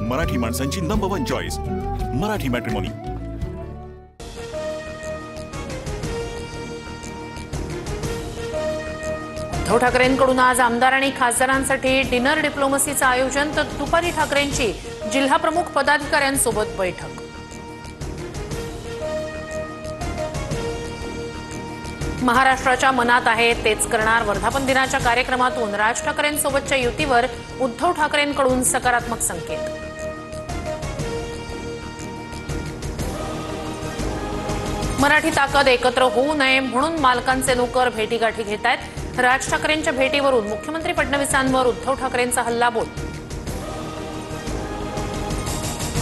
मराठी माणसांची number 1 choice Marathi matrimony. Uddhav ठाकरेंकडून आज आमदार आणि खासदारांसाठी डिनर डिप्लोमसीचं आयोजन, तर दुपारी ठाकरेंची जिल्हा प्रमुख पदाधिकाऱ्यांसोबत बैठक। महाराष्ट्राच्या मनात आहे तेच करणार, वर्धापन दिनाच्या कार्यक्रमातून राज ठाकरेंसोबतच्या युतीवर उद्धव ठाकरेंकडून सकारात्मक संकेत। मराठी ताकद एकत्र होऊ नये म्हणून मालकांचे नोकर भेटीगाठी घेत आहेत। राज ठाकरेंच्या भेटीवरून मुख्यमंत्री फडणवीसांवर उद्धव ठाकरेंचा हल्लाबोल।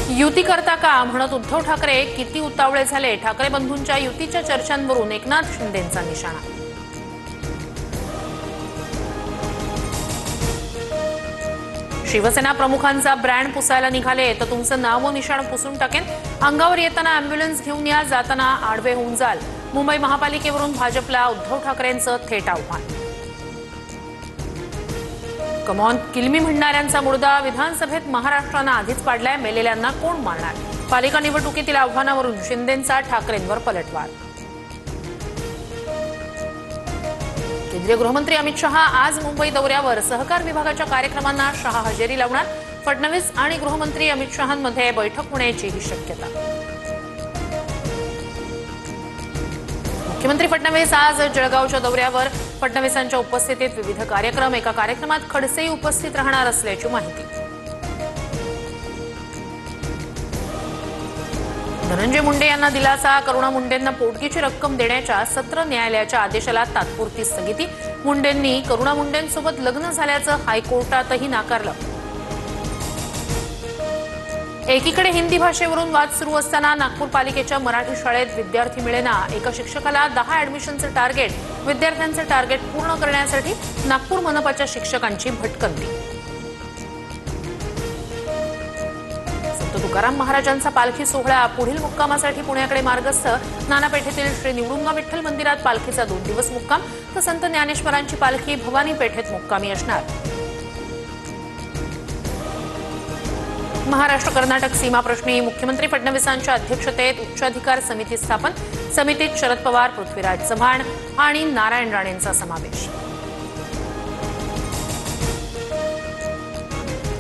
युती करता का म्हणत उद्धव ठाकरे किती उतावळे झाले, ठाकरे बंधूंच्या युतीच्या चर्चांवरून एकनाथ शिंदेंचा निशाणा। शिवसेना प्रमुखांचा ब्रँड पुसायला निघाले तर तुमचं नाव व निशाण पुसून टाकेन, अंगावर येताना अँब्युलन्स घेऊन या, जाताना आडवे होऊन जाल। मुंबई महापालिकेवरून भाजपला उद्धव ठाकरेंचं थेट आव्हान। कमॉन किल्मी म्हणणाऱ्यांचा मुर्दा विधानसभेत महाराष्ट्रानं आधीच पाडलाय, मेलेल्यांना कोण मारणार, पालिका निवडणुकीतील आव्हानावरून शिंदेंचा ठाकरेंवर पलटवार। केंद्रीय गृहमंत्री अमित शहा आज मुंबई दौऱ्यावर, सहकार विभागाच्या कार्यक्रमांना शहा हजेरी लावणार। फडणवीस आणि गृहमंत्री अमित शहांमध्ये बैठक होण्याची ही शक्यता। मुख्यमंत्री फडणवीस आज जळगावच्या दौऱ्यावर, फडणवीसांच्या उपस्थितीत विविध कार्यक्रम, एका कार्यक्रमात खडसेही उपस्थित राहणार असल्याची माहिती। धनंजय मुंडे यांना दिलासा, करुणा मुंडेंना पोटगीची रक्कम देण्याच्या सत्र न्यायालयाच्या आदेशाला तात्पुरती स्थगिती। मुंडेंनी करुणा मुंडेंसोबत लग्न झाल्याचं हायकोर्टातही नाकारलं। एकीकडे हिंदी भाषेवरून वाद सुरू असताना नागपूर पालिकेच्या मराठी शाळेत विद्यार्थी मिळेना, एका शिक्षकाला 10 ऍडमिशनचं टार्गेट, विद्यार्थ्यांचं टार्गेट पूर्ण करण्यासाठी नागपूर मनपाच्या शिक्षकांची भटकंती। संत तुकाराम महाराजांचा पालखी सोहळा पुढील मुक्कामासाठी पुण्याकडे मार्गस्थ। नानापेठेतील श्री निवडुंगा विठ्ठल मंदिरात पालखीचा 2 दिवस मुक्काम, तर संत ज्ञानेश्वरांची पालखी भवानी पेठेत मुक्कामी असणार। महाराष्ट्र कर्नाटक सीमा प्रश्नी मुख्यमंत्री फडणवीसांच्या अध्यक्षतेत उच्चाधिकार समिती स्थापन, समितीत शरद पवार, पृथ्वीराज चव्हाण आणि नारायण राणेंचा समावेश।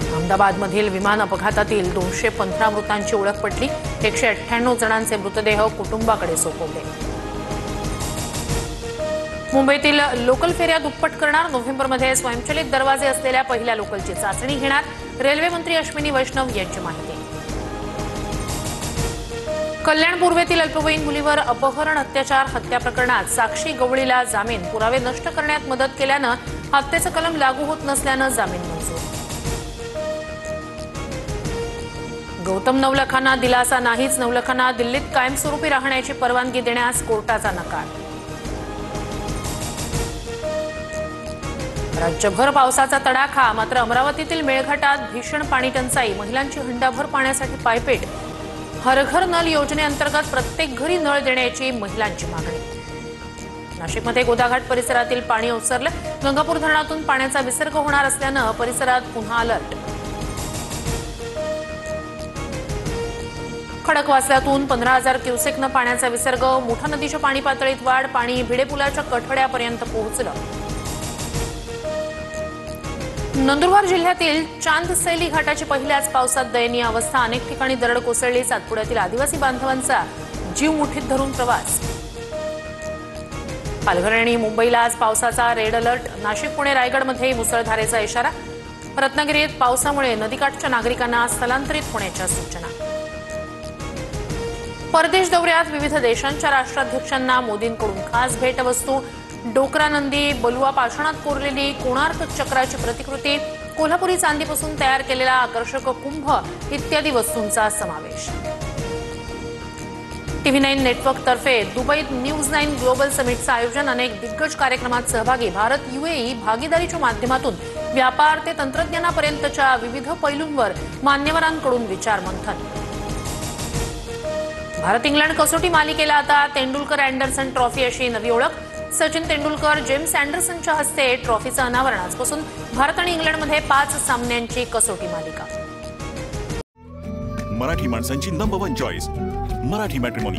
अहमदाबादमधील विमान अपघातातील 215 मृतांची ओळख पटली, 198 जणांचे मृतदेह कुटुंबाकडे सोपवले। मुंबईतील लोकल फेऱ्या दुप्पट करणार, नोव्हेंबरमध्ये स्वयंचलित दरवाजे असलेल्या पहिल्या लोकलची चाचणी घेणार, रेल्वे मंत्री अश्विनी वैष्णव यांची माहिती। कल्याण पूर्वेतील अल्पवयीन मुलीवर अपहरण, अत्याचार, हत्या प्रकरणात साक्षी गवळीला जामीन, पुरावे नष्ट करण्यात मदत केल्यानं हत्येचं कलम लागू होत नसल्यानं जामीन मंजूर। गौतम नवलखांना दिलासा नाहीच, नवलखांना दिल्लीत कायमस्वरूपी राहण्याची परवानगी देण्यास कोर्टाचा नकार। राज्यभर पावसाचा तडाखा, मात्र अमरावतीतील मेळघाटात भीषण पाणी टंचाई, महिलांची हंडाभर पाण्यासाठी पायपीट। हर घर नल योजनेअंतर्गत प्रत्येक घरी नळ देण्याची महिलांची मागणी। नाशिकमध्ये गोदाघाट परिसरातील पाणी ओसरलं, गंगापूर धरणातून पाण्याचा विसर्ग होणार असल्यानं परिसरात पुन्हा अलर्ट। खडकवासल्यातून 15,000 क्युसेकनं पाण्याचा विसर्ग, मुठा नदीच्या पाणी पातळीत वाढ, पाणी भिडे पुलाच्या कठड्यापर्यंत पोहोचलं। नंदुरबार जिल्ह्यातील चांदसैली घाटाची पहिल्याच पावसात दयनीय अवस्था, अनेक ठिकाणी दरड कोसळली, सातपुड्यातील आदिवासी बांधवांचा जीव मुठीत धरून प्रवास। पालघर आणि मुंबईला आज पावसाचा रेड अलर्ट, नाशिक, पुणे, रायगडमध्ये मुसळधारेचा इशारा। रत्नागिरीत पावसामुळे नदीकाठच्या नागरिकांना स्थलांतरित होण्याच्या सूचना। परदेश दौऱ्यात विविध देशांच्या राष्ट्राध्यक्षांना मोदींकडून खास भेटवस्तू, डोकरा नंदी, बलुआ पाषाणात कोरलेली कोणार्क चक्राची प्रतिकृती, कोल्हापुरी चांदीपासून तयार केलेला आकर्षक कुंभ इत्यादी वस्तूंचा समावेश। TV9 नेटवर्कतर्फे दुबईत न्यूज 9 ग्लोबल समिटचं आयोजन, अनेक दिग्गज कार्यक्रमात सहभागी, भारत UAE भागीदारीच्या माध्यमातून व्यापार ते तंत्रज्ञानापर्यंतच्या विविध पैलूंवर मान्यवरांकडून विचार मंथन। भारत इंग्लंड कसोटी मालिकेला आता तेंडुलकर अँडरसन ट्रॉफी अशी नवी ओळख, सचिन तेंडुलकर, जेम्स अँडरसनच्या हस्ते ट्रॉफीचं अनावरण। आजपासून भारत आणि इंग्लंडमध्ये 5 सामन्यांची कसोटी मालिका। मराठी माणसांची number one choice Marathi matrimony.